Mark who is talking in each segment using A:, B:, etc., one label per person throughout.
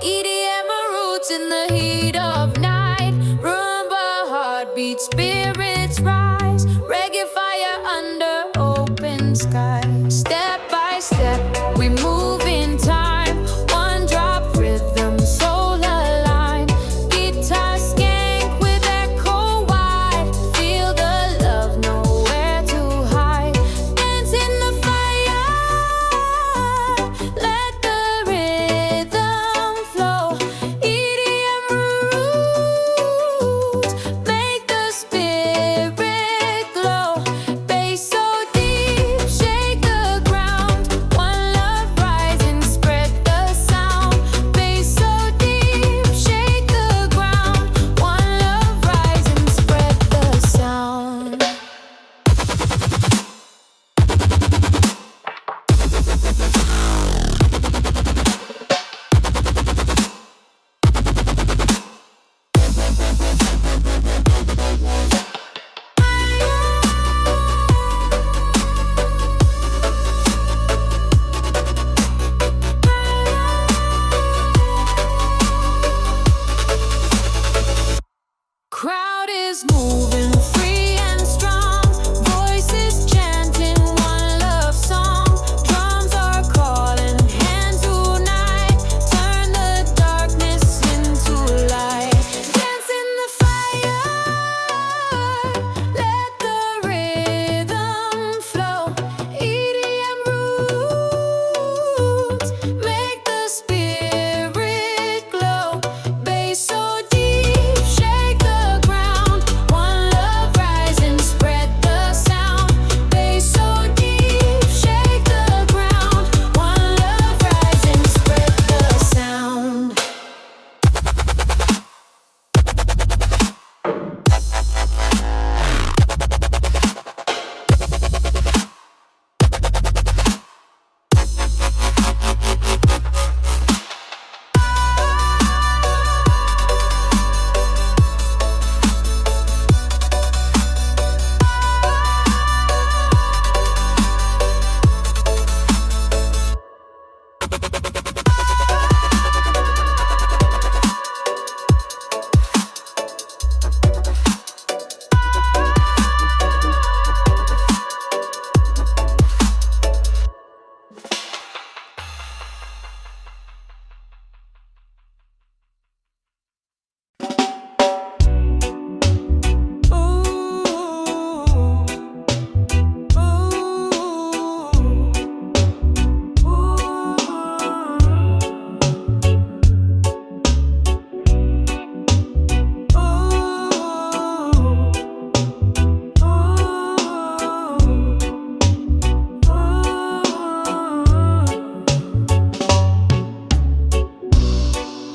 A: EDM roots in the heat of night. Rumba heartbeat, spirits rise. Reggae fire under open sky. Step by step, we move in time. One drop rhythm, soul aligned. Guitar skank with echo wide. Feel the love, nowhere to hide. Dance in the fire, let the rhythm flow. EDM roots make the spirit glow. Bass so deep, shake the ground. One love rising, spread the sound. Bass so deep, shake the ground. One love rising, spread the sound. Crowd is moving free and strong. Voices chanting one love song. Drums are calling, hands unite. Turn the darkness into light. Dance in the fire, let the rhythm flow. EDM roots make the spirit glow. Bass so deep, shake the ground. One love rising, spread the sound. Bass so deep, shake the ground. One love rising, spread the sound.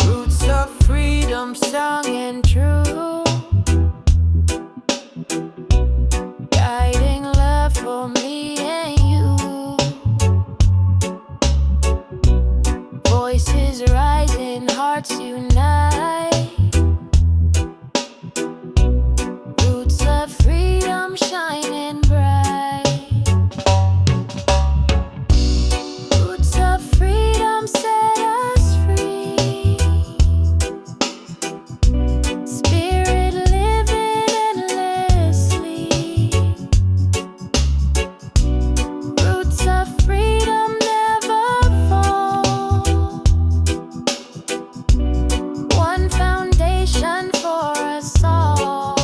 A: Roots of freedom, strong and true. Guiding love for me and you. Voices rising, hearts unite. Roots of freedom shining bright. Roots of freedom set us free. Spirit living endlessly. Roots of freedom never fall. One foundation for us all.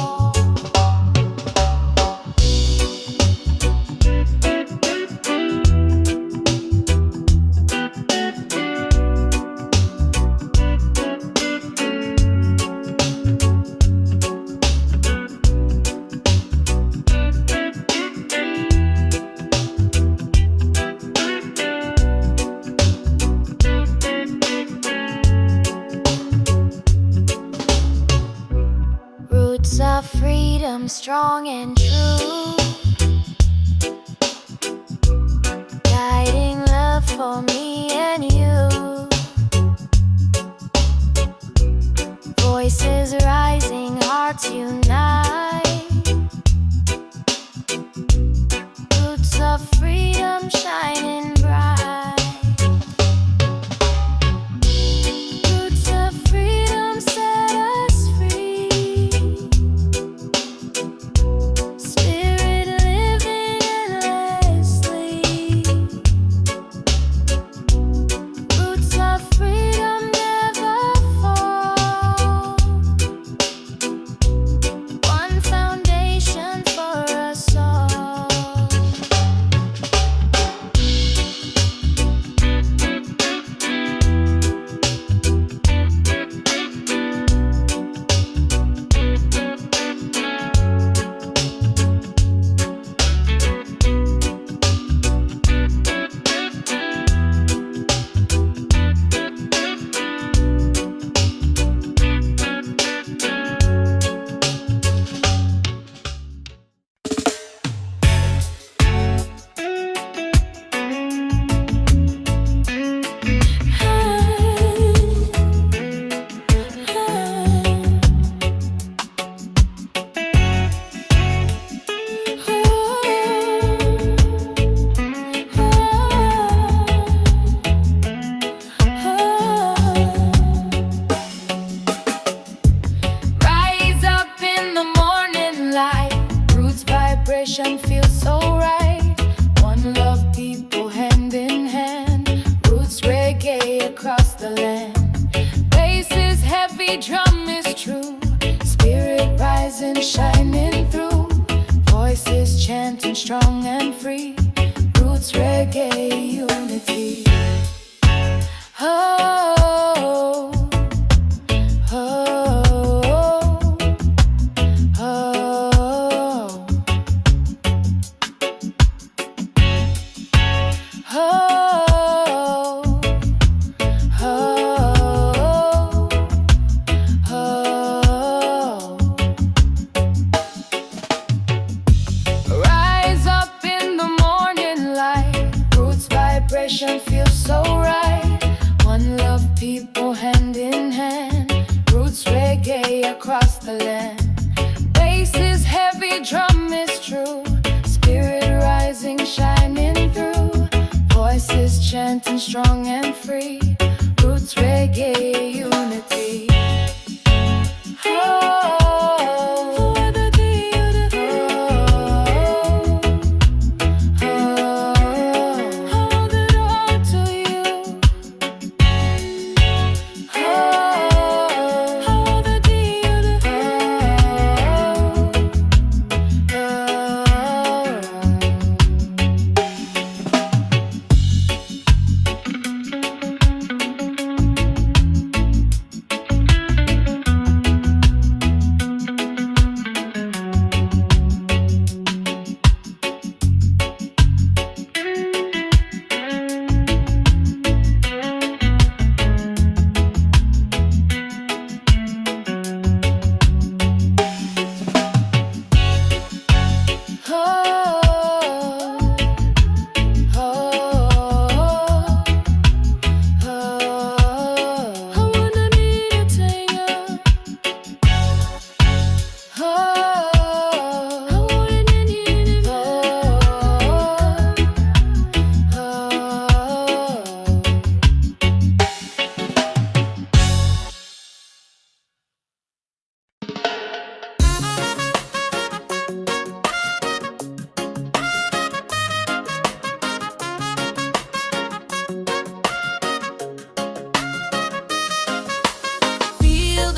A: Roots of freedom, strong and true. Guiding love for me and you. Voices rising, hearts unite. Roots of freedom shining bright. Roots heavy drum is true. Spirit rising, shining through. Voices chanting strong and free. Roots reggae unity. Oh, oh, oh, oh, oh. Rise up in the morning light. Roots vibration feels so right. One love, people hand in hand. Roots reggae across the land. Bass is heavy, drum is true. Spirit rising, shining through. Voices chanting strong and free. Roots reggae unity.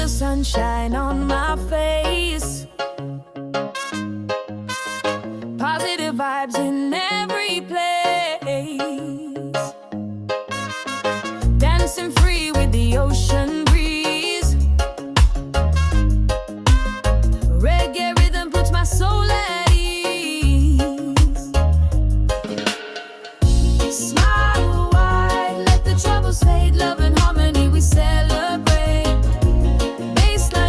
A: Sunshine on my face. Positive vibes in every place. Dancing free with the ocean breeze. Reggae rhythm puts my soul at ease. Smile wide, let the troubles fade. Love and harmony we celebrate.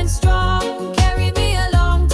A: Strong, carry me along.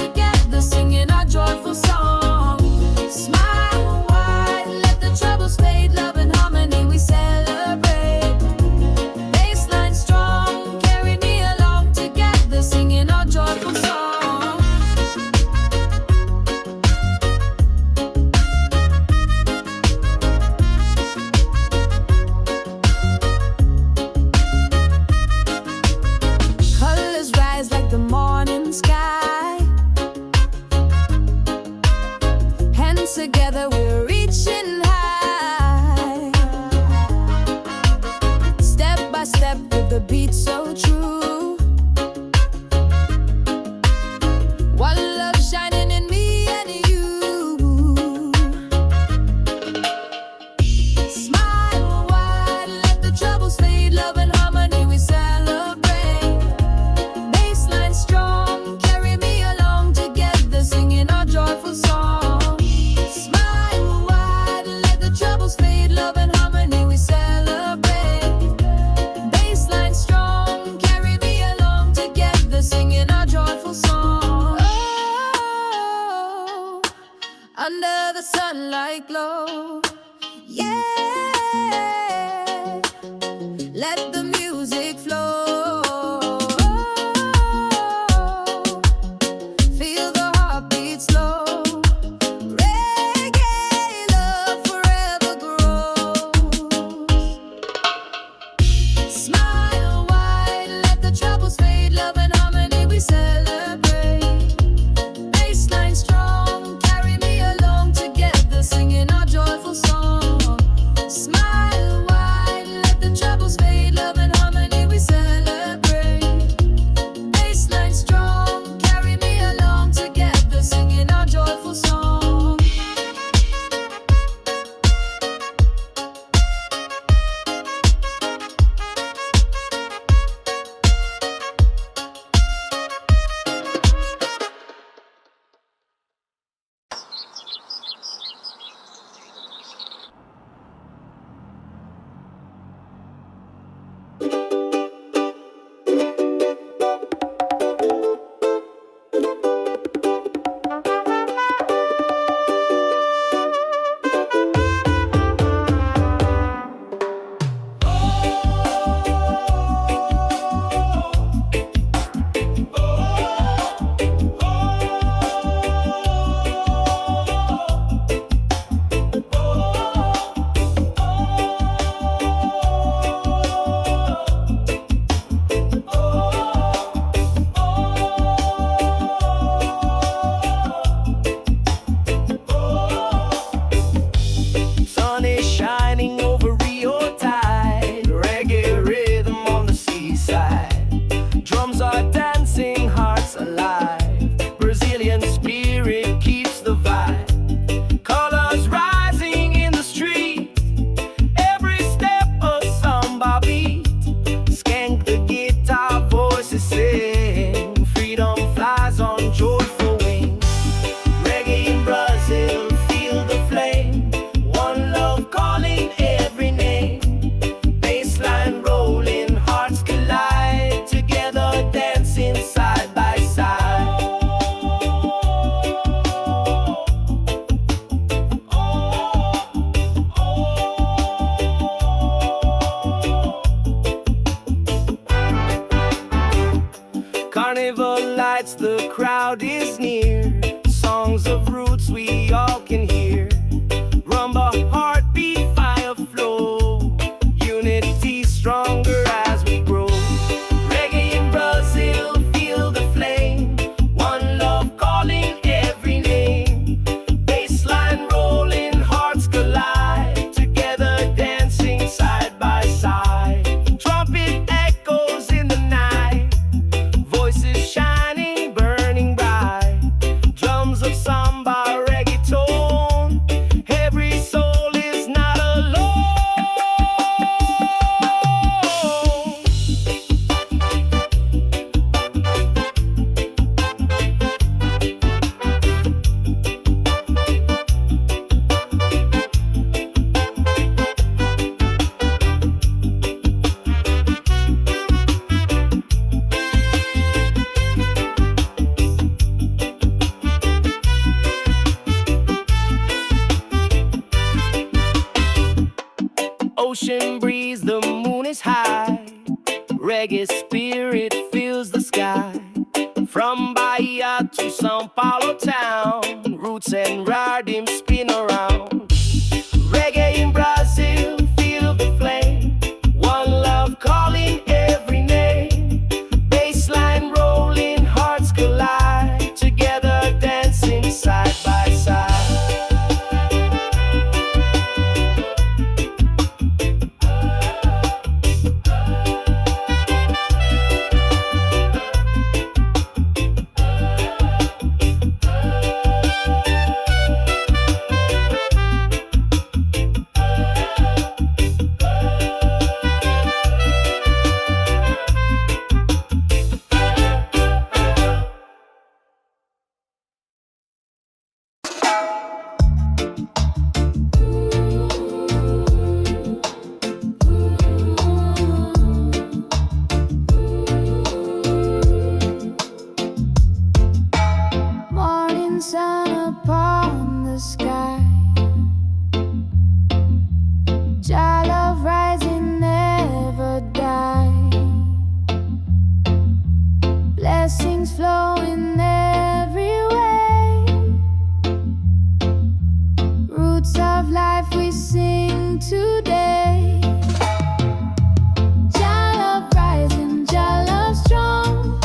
B: Carnival lights, the crowd is near. Songs of roots we all can hear. Rumba, heartbeat, fire flow. Unity stronger as we grow. Reggae in Brazil, feel the flame. One love calling every name. Bassline rolling, hearts collide. Together dancing side by side. Trumpet echoes in the night. Voices shining, burning bright. Drums of samba, reggaeton. Every soul is not alone. Ocean breeze, the moon is high. Reggae spirit fills the sky. From Bahia to São Paulo town, roots and rhythm spin around. Reggae in Brazil, feel the flame. One love calling every name. Bassline rolling, hearts collide. Together dancing side by side.
A: Morning sun upon the sky. Jah love rising, never die. Blessings flowing every way. Roots of life we sing today. Jah love rising, Jah love strong.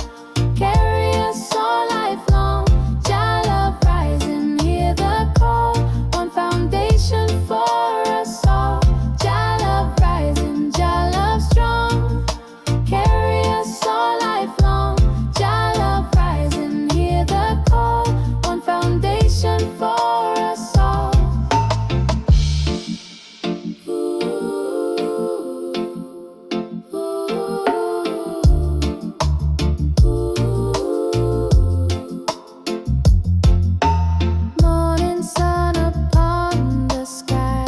A: Carry us all lifelong. Jah love rising, hear the call. One foundation for us all. Jah love rising, Jah love strong. Carry us all lifelong. Jah love rising, hear the call. One foundation for us all. Morning sun upon the sky.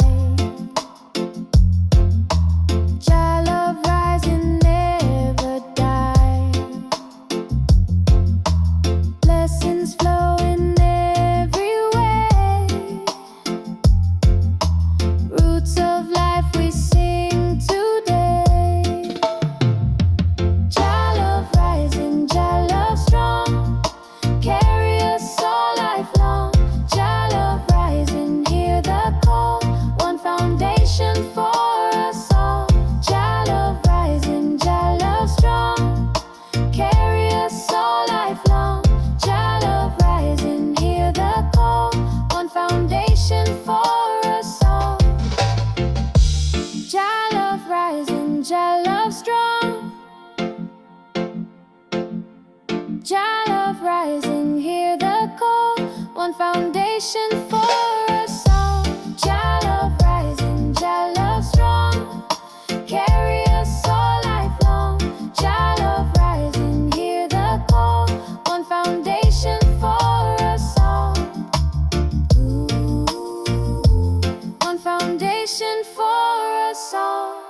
A: Jah love rising, never die. Blessings flowing every way. Roots of life we sing today. Jah love rising, Jah love strong. Carry us all lifelong. Jah love rising, hear the call. One foundation for us all. Jah love rising, Jah love strong. Carry us all lifelong. Jah love rising, hear the call. One foundation for us all. Jah love rising, Jah love strong. Jah love rising, hear the call. One foundation for us all. Jah love rising, Jah love strong. Carry us all lifelong. Jah love rising, hear the call. One foundation for us all. One foundation for us all.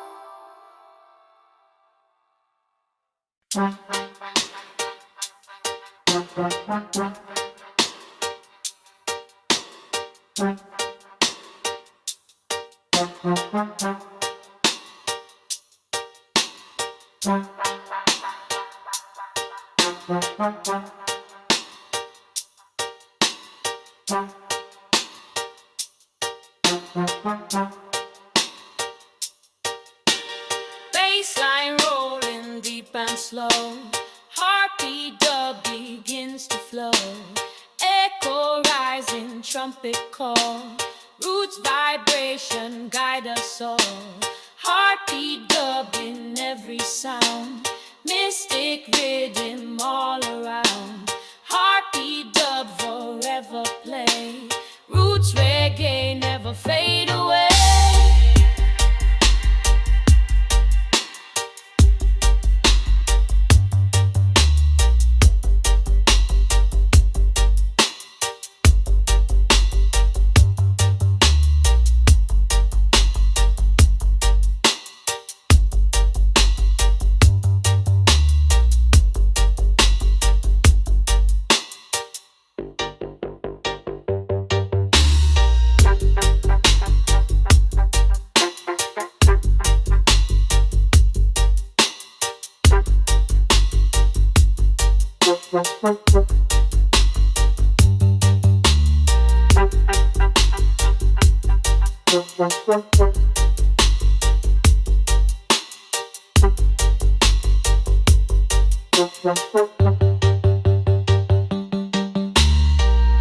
A: Bassline rolling deep and slow. Heartbeat dub begins to flow. Echo rising, trumpet call. Roots vibration guide us all. Heartbeat dub in every sound. Mystic rhythm all around. Heartbeat dub forever play. Roots reggae never fade away.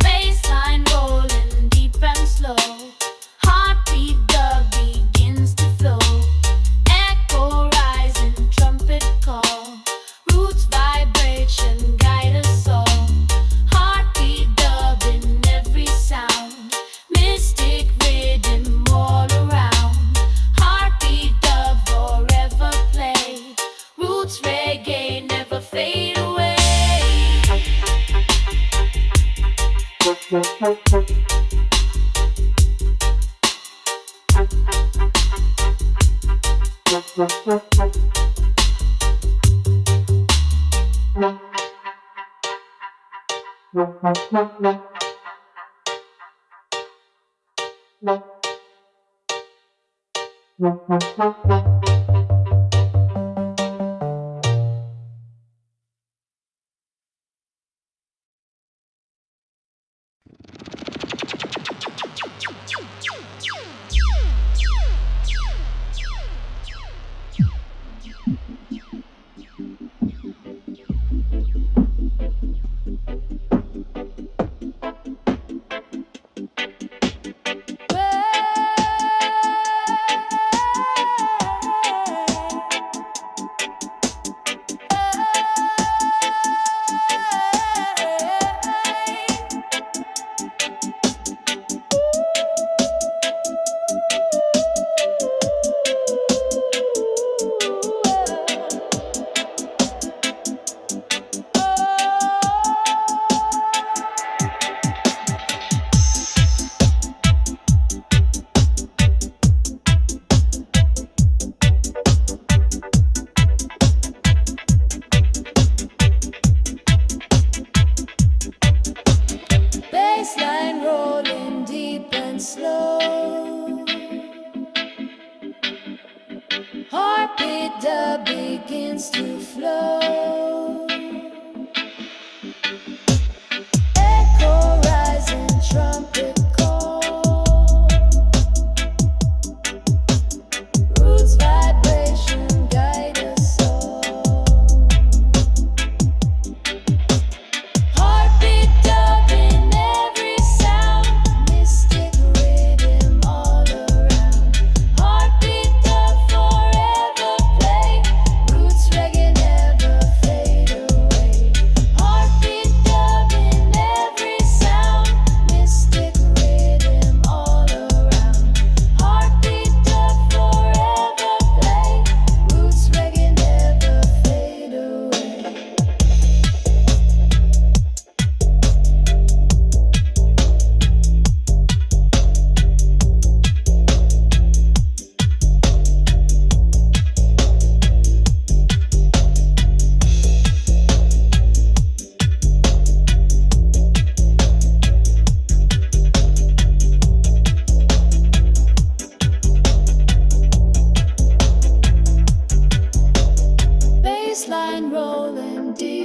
A: Bassline rolling deep and slow. Heartbeat dub begins to flow. Echo rising, trumpet call. Roots vibration guide us all. Heartbeat dub in every sound. Mystic rhythm all around. Heartbeat dub forever play. Roots reggae never fade away.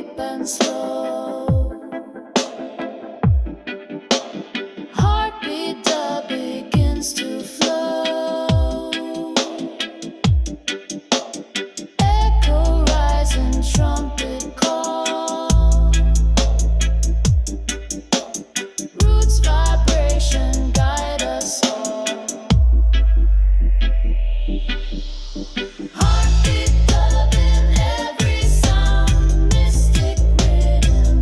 A: deep and slow. Heartbeat that begins to flow. Echo rising, trumpet call. Roots vibration guide us all. Heartbeat throbbing, every sound, mystic rhythm.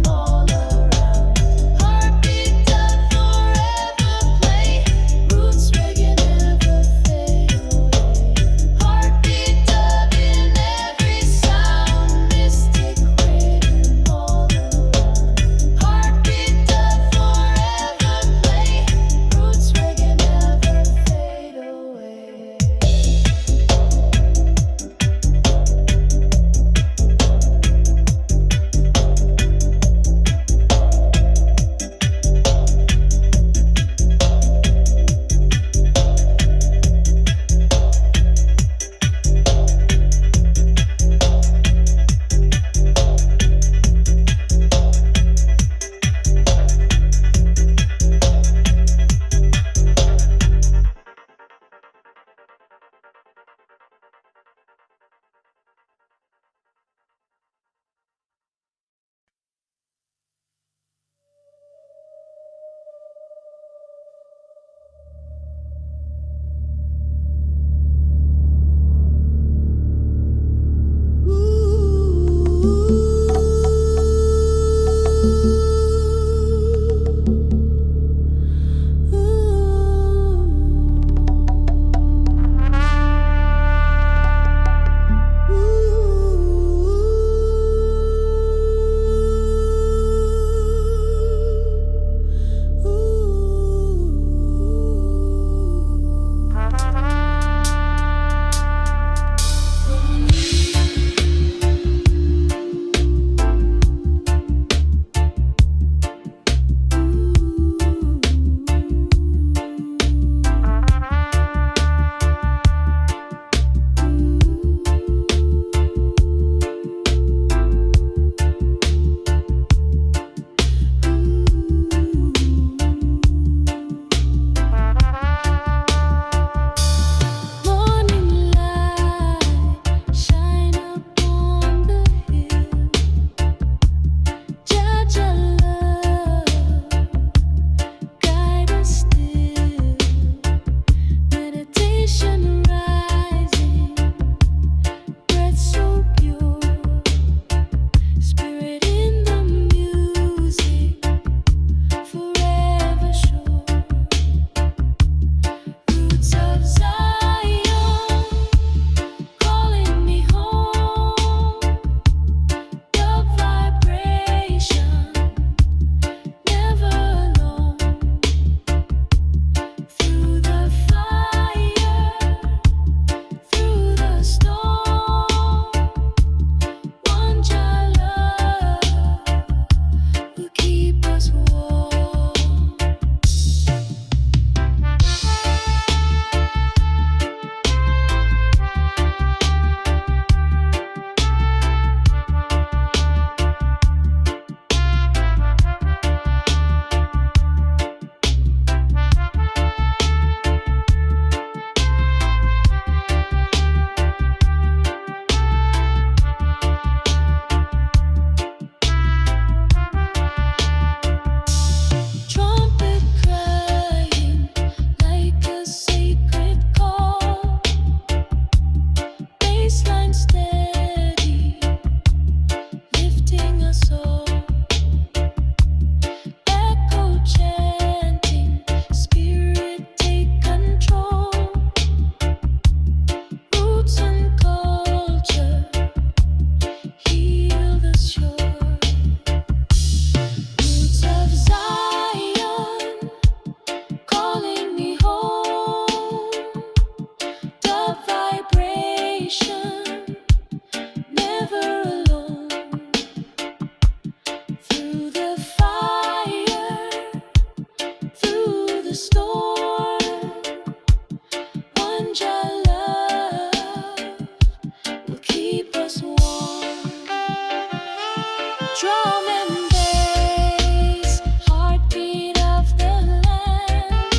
A: Drum and bass, heartbeat of the land.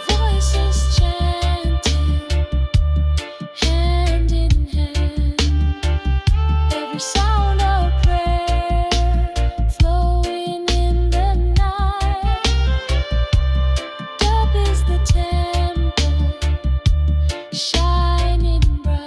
A: Voices chanting, hand in hand. Every sound of prayer flowing in the night. Dub is the temple, shining bright.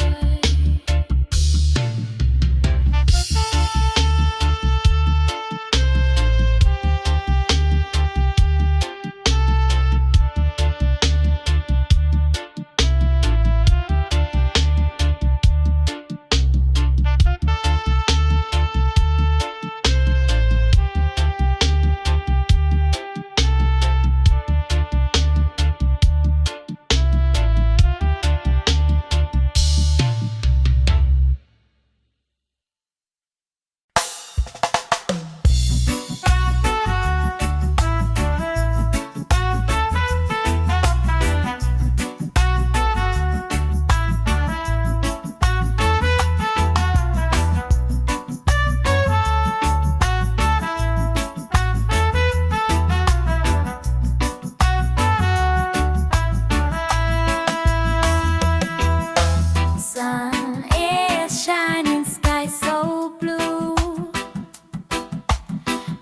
A: Sun is shining, sky so blue.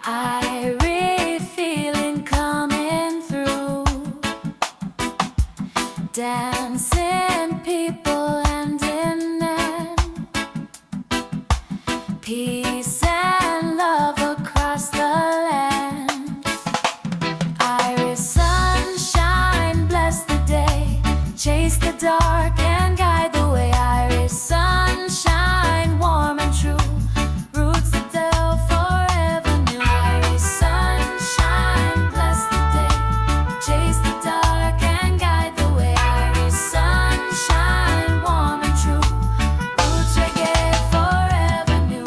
A: I really feeling coming through. Dancing people hand in hand. Peace and love across the land. Iris sunshine, bless the day. Chase the dark and guide the way. Iris sunshine, warm and true. Roots that they'll forever new. Iris sunshine, bless the day. Chase the dark and guide the way. Iris sunshine, warm and true. Roots reggae forever new.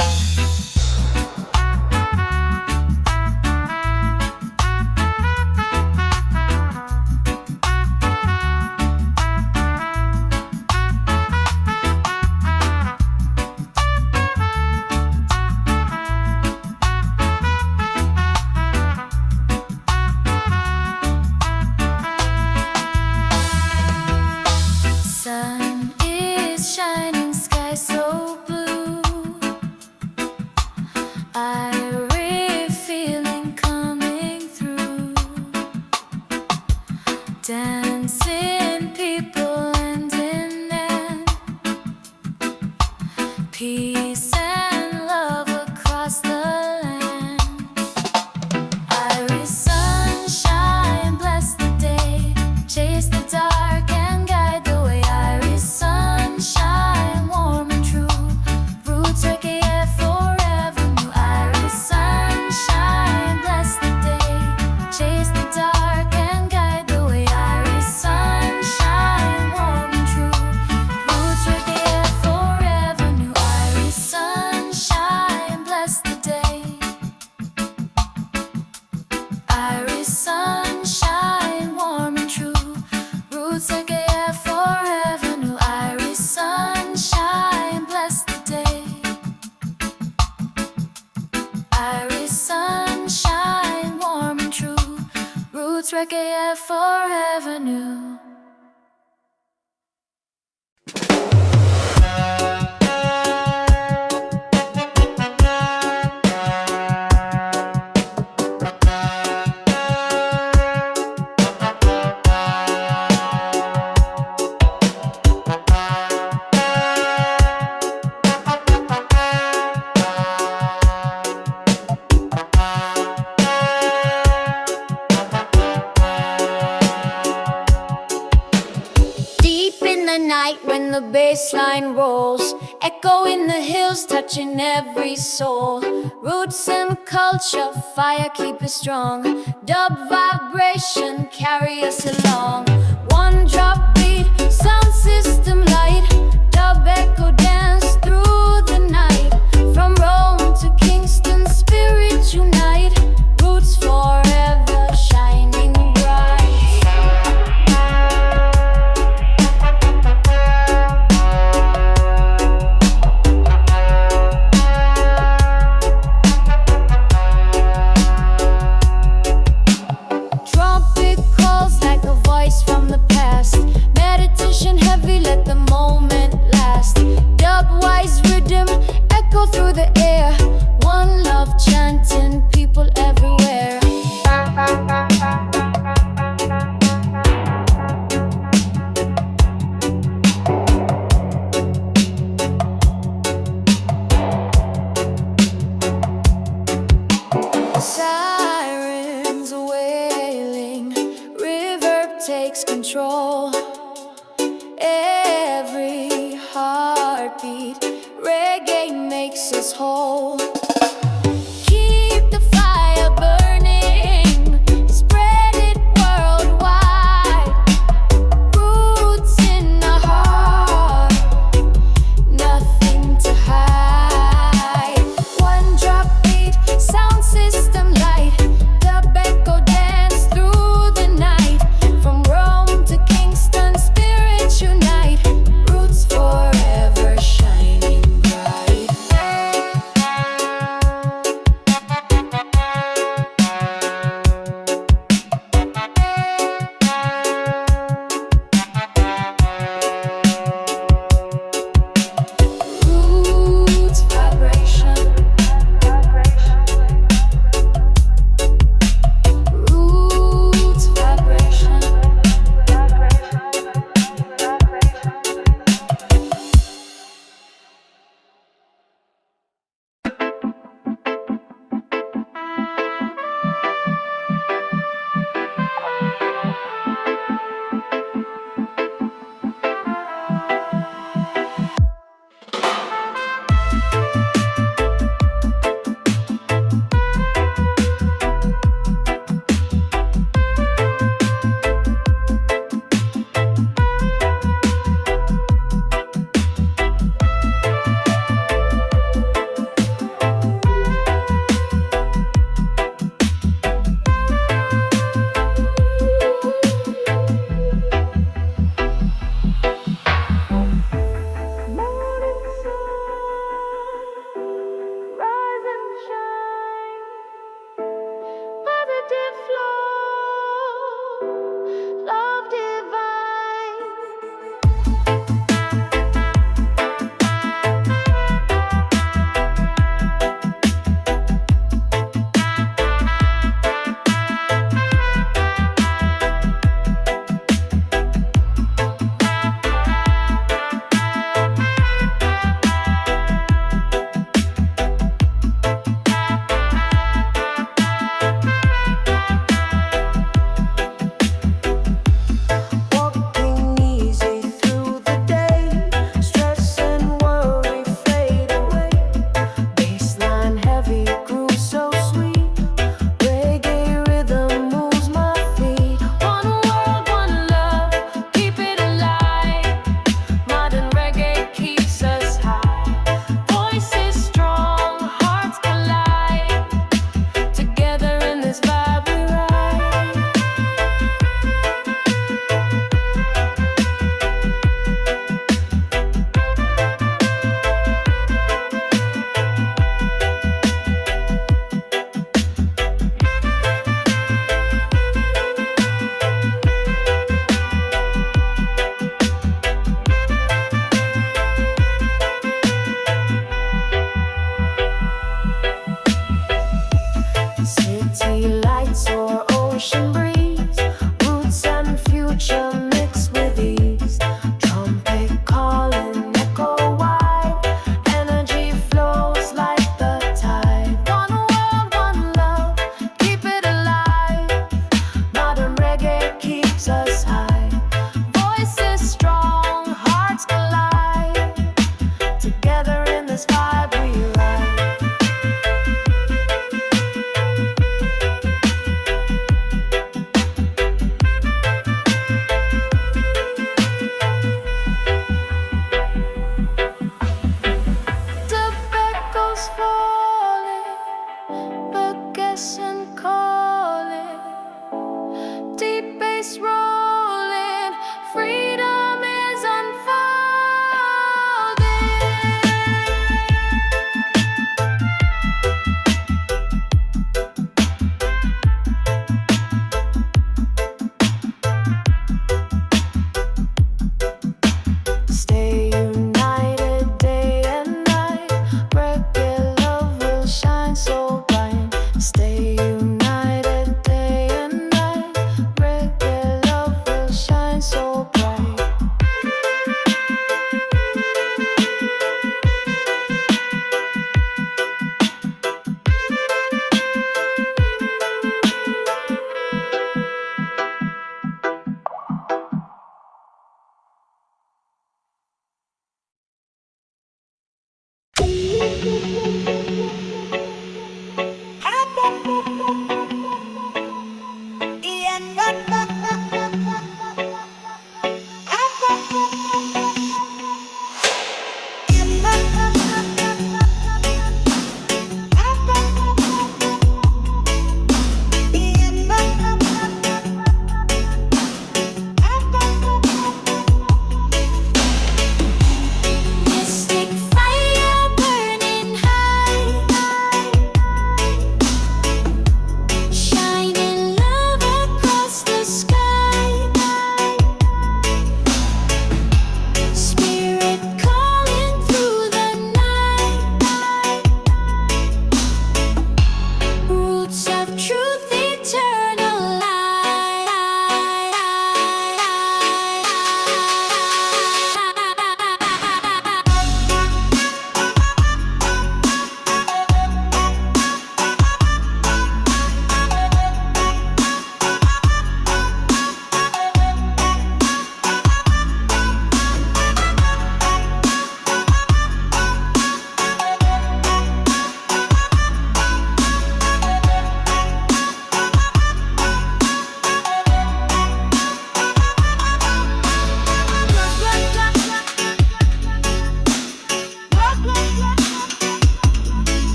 A: Sun is shining, sky so blue. I really feeling coming through. Dancing people hand in hand. Peace and love across the land. Iris sunshine, bless the day. Chase the dark and guide the way. Iris sunshine, warm and true. Roots reggae forever new. Iris sunshine, bless the day. Chase the dark and guide the way. Iris sunshine, warm and true. Roots reggae forever new. Iris sunshine, bless the day. Iris sunshine, warm and true. Roots reggae forever new. Iris sunshine, bless the day. Iris sunshine, warm and true. Roots reggae forever new. Deep in the night when the bass line rolls, echo in the hills touching every soul. Roots and culture, fire keep us strong. Dub vibration carry us along. One drop beat, sound system light. Dub echo dance through the night. From Rome to Kingston, spirit unite. Roots forever shining bright. through the air. One love chanting, people everywhere. Sirens wailing, reverb takes control. Every heartbeat, reggae makes us whole. Keep the fire burning, spread it worldwide. Roots in our heart, nothing to hide. One drop beat, sound system light. The Beko dance through the night. From Rome to Kingston, spirits unite. Roots forever shining bright.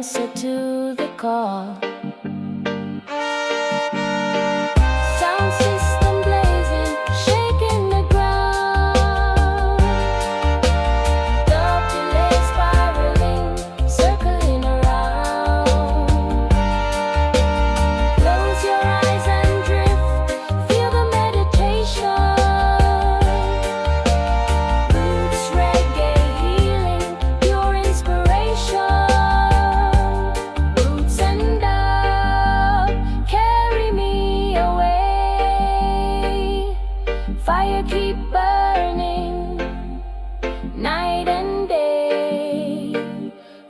A: answer to the call. Sound system blazing, shaking the ground. The delay spiraling, circling around. Close your eyes and drift, feel the meditation. Roots reggae healing, pure inspiration. Roots and up, carry me away. Fire keep burning, night and day.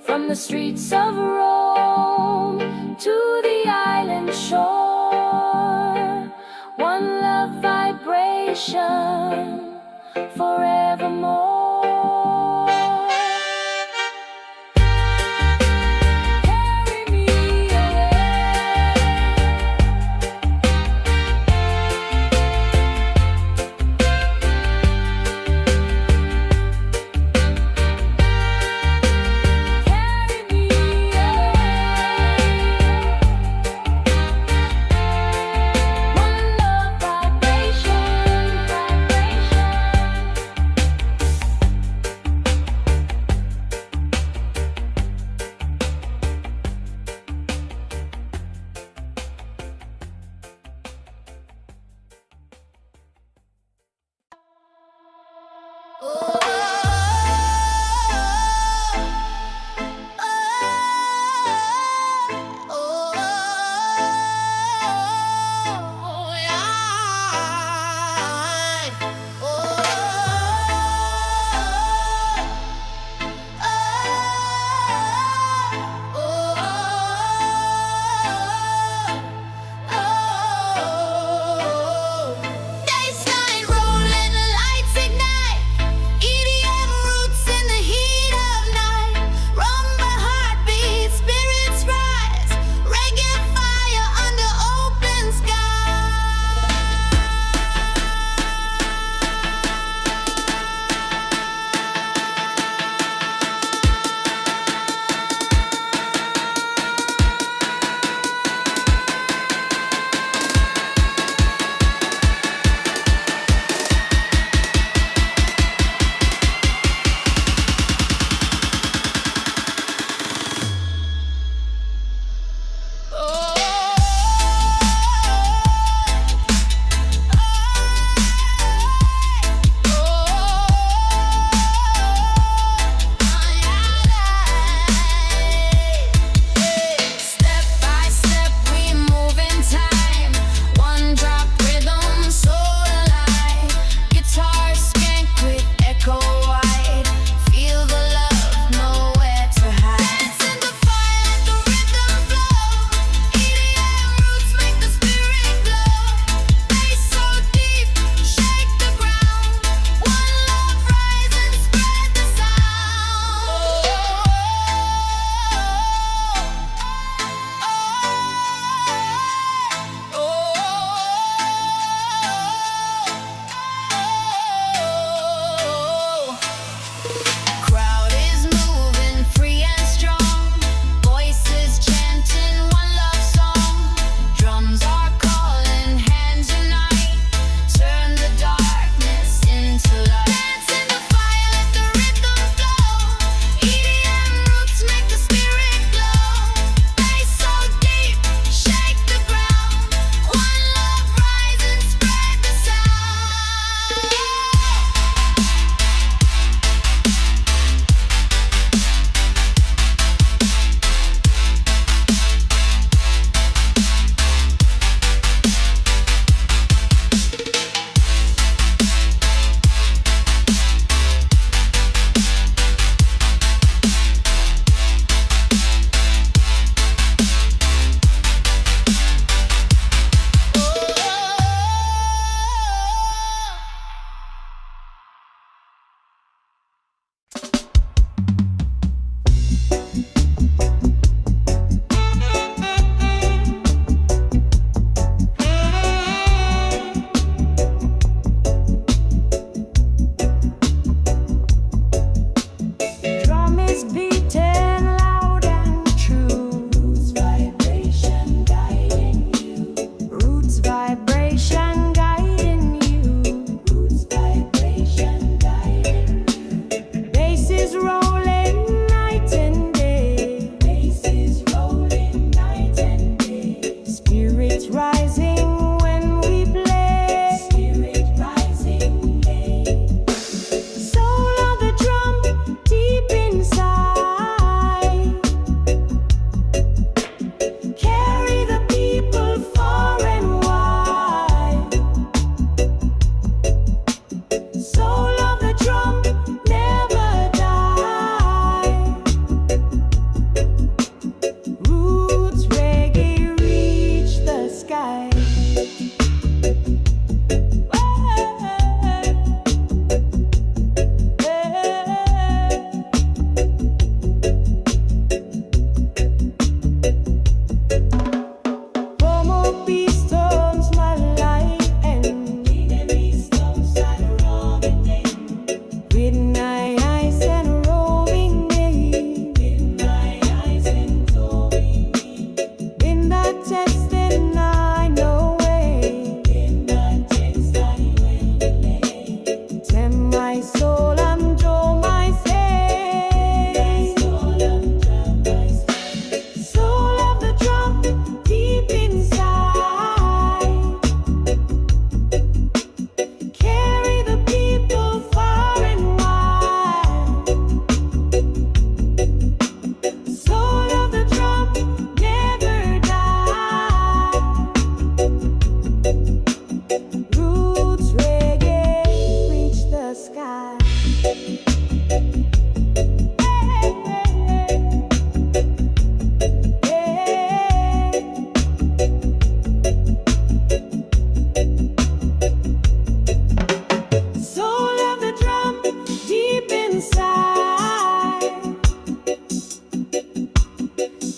A: From the streets of Rome to the island shore. One love vibration forevermore. Carry me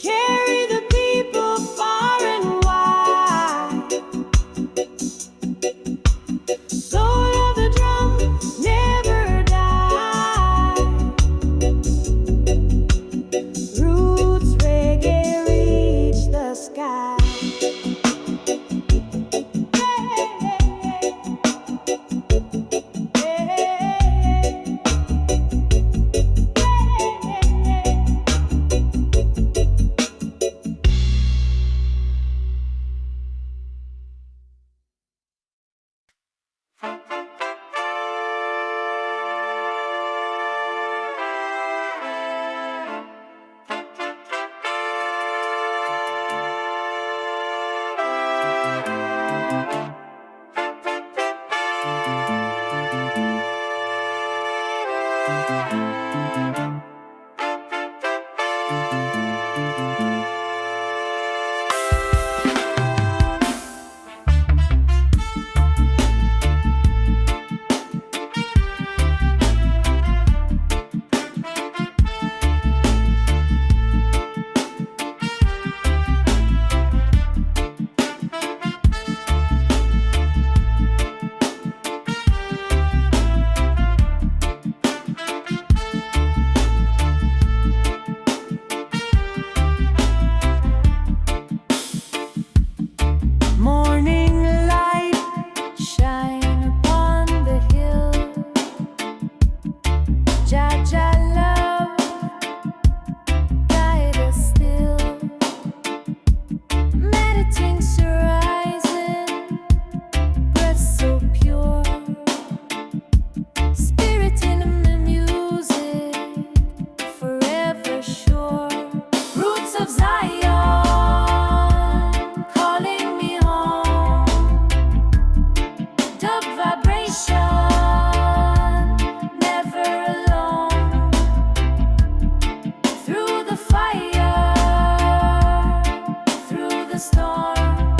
A: carry the people far and wide. Soul of the drum never die. Roots reggae reach the sky. Morning light shine upon the hill. Jaja love guide us still. Meditating rising, breath so pure. Spirit in the music, forever sure. Roots of Zion calling me home. Dub vibration, never alone. Through the fire, through the storm,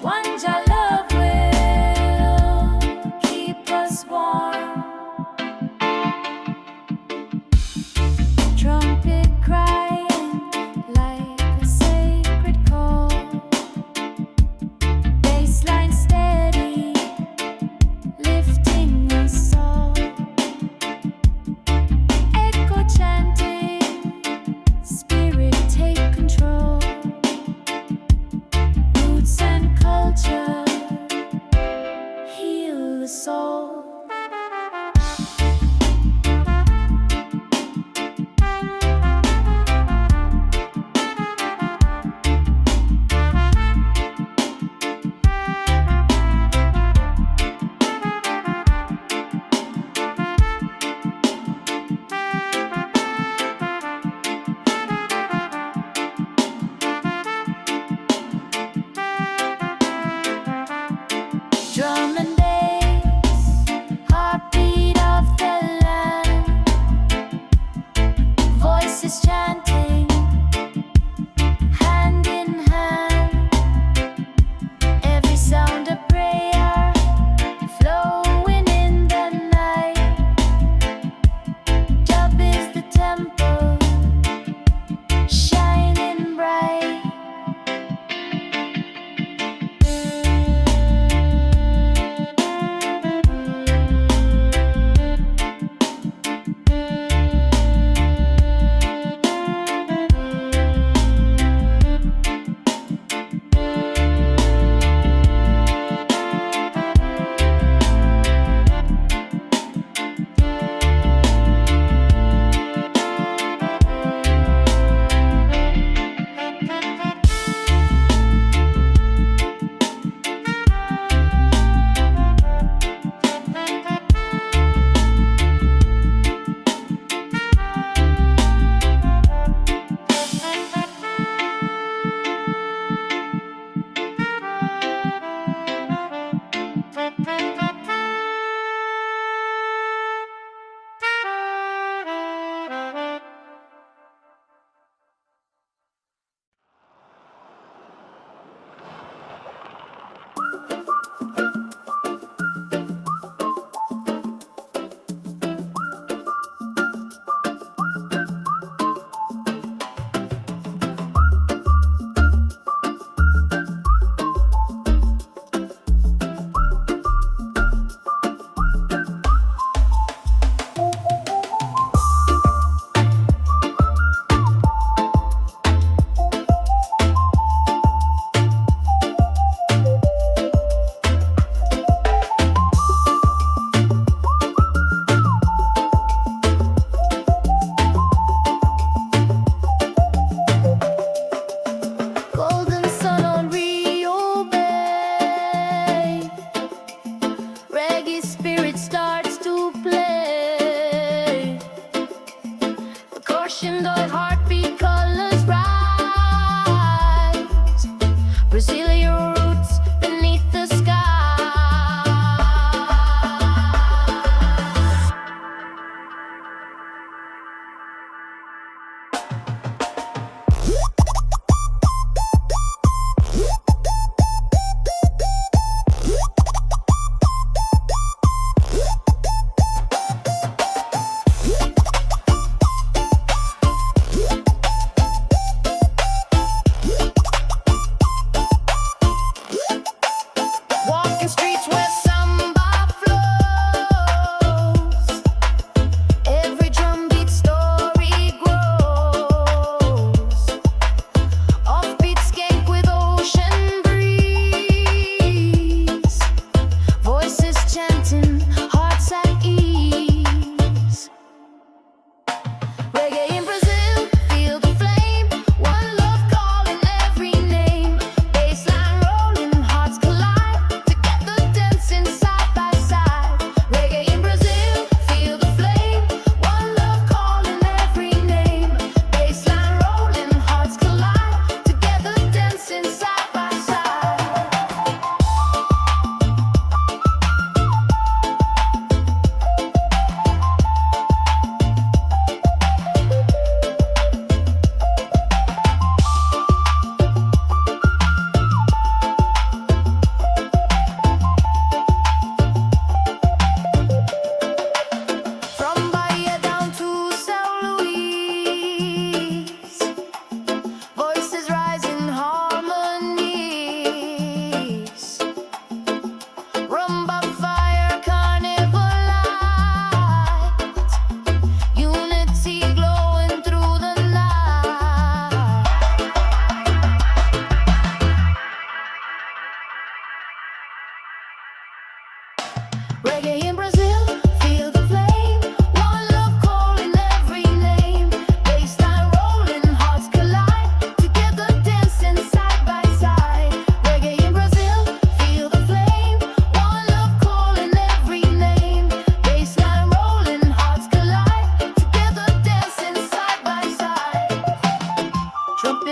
A: one Jah love will keep us warm. Trumpet crying,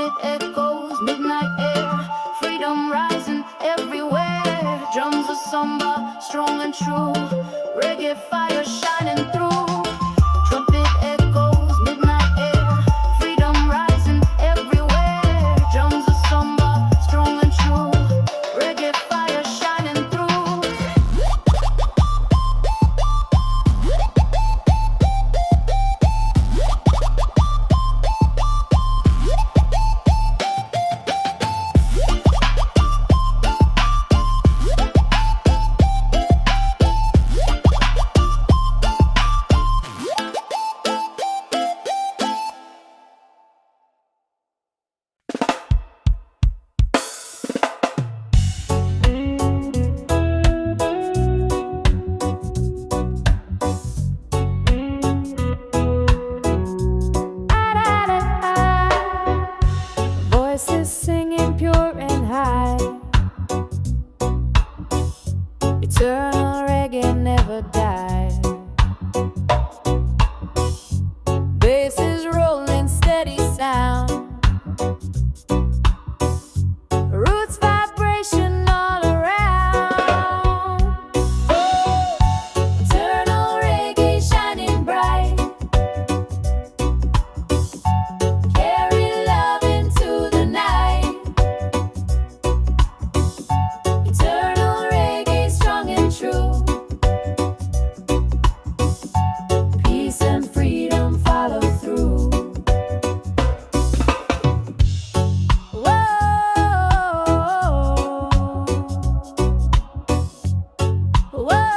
A: trumpet echoes, midnight air, freedom rising everywhere. Drums of samba, strong and true, reggae fire shining through. Trumpet echoes, midnight air, freedom rising everywhere. Drums of samba, strong and true, reggae fire shining through. Voices singing pure and high. Eternal reggae never die. Basses rolling steady sound. Roots vibration all around. Eternal reggae shining bright. Carry love into the night. Eternal reggae strong and true. Peace and freedom follow through. Whoa. Whoa.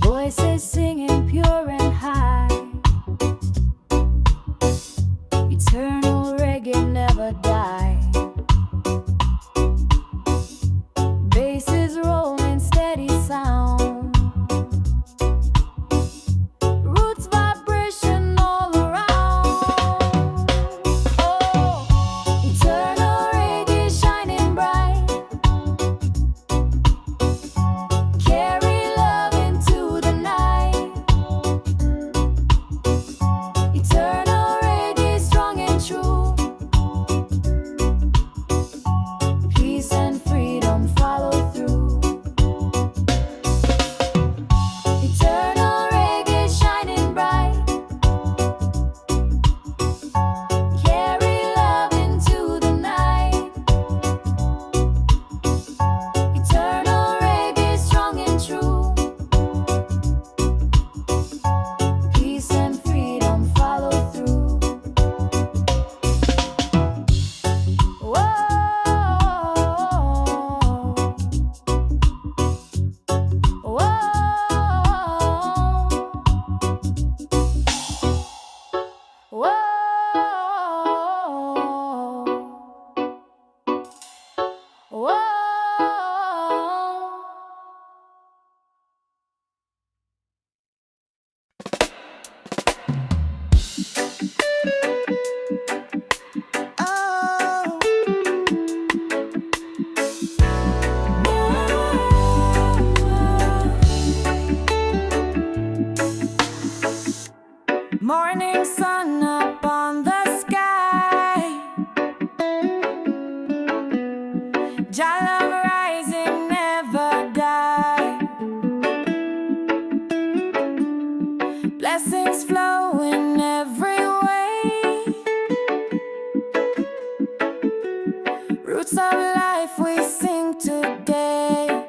A: Voices singing pure and high. Eternal reggae never die. Basses rolling steady sound. Roots vibration all around. Oh, eternal reggae shining bright. Carry love into the night. Eternal reggae strong and true. Peace and freedom follow through. Eternal reggae shining bright. Carry love into the night. Eternal reggae strong and true. Peace and freedom follow through. Whoa. Whoa. Whoa. Whoa. Oh. Morning sun up on the sky. Jah love rising never die. Blessings flowing every way. Roots of life we sing today.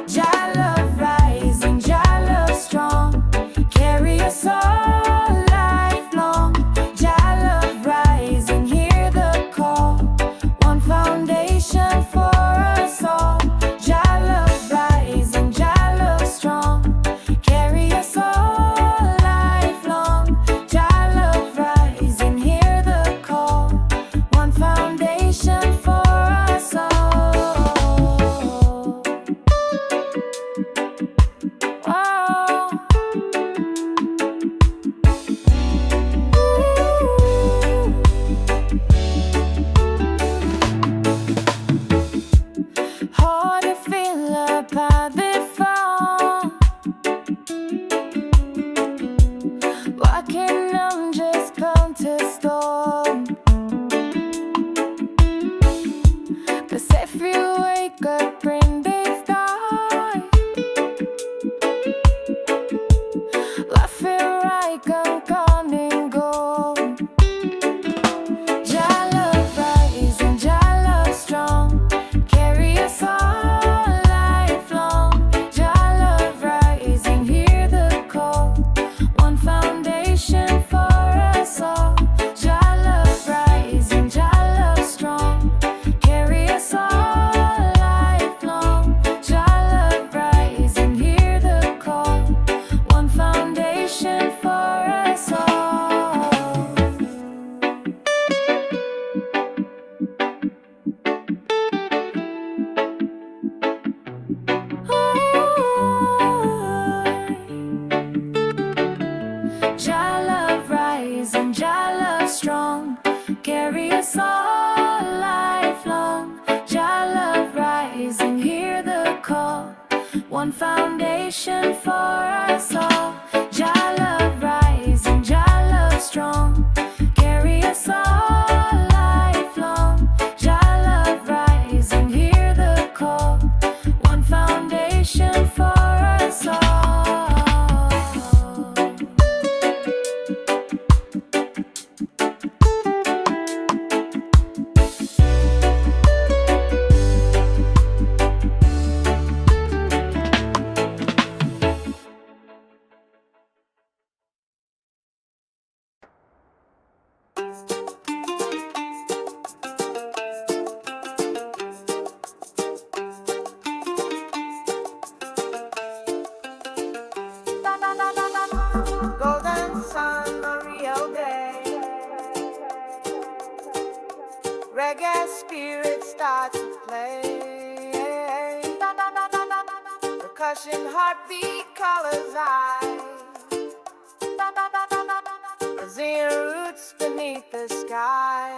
A: Jah love rising, Jah love strong. Carry us all lifelong. Jah love rising, hear the call. One foundation for us all. Jah love rising, Jah love strong. Carry us all lifelong. Jah love rising, hear the call. One foundation the storm. 'Cause if you wake up and they've died, life feel right, come and go. Jah love rise and Jah love strong, carry us all lifelong. Jah love rise and hear the call, one foundation for us all. Jah love rise and Jah love strong, carry us all lifelong. Jah love rise and hear the call, one foundation for us all. Jah love rise and Jah love strong, carry us all lifelong. Jah love rise and hear the call, one foundation for us all. Jah love rise and Jah love strong, carry us all lifelong. Jah love rise and hear the call, one foundation for us all. Golden sun, a real day. Reggae spirit starts to play. Percussion, heartbeat, colors eyes. Brazilian roots beneath the sky.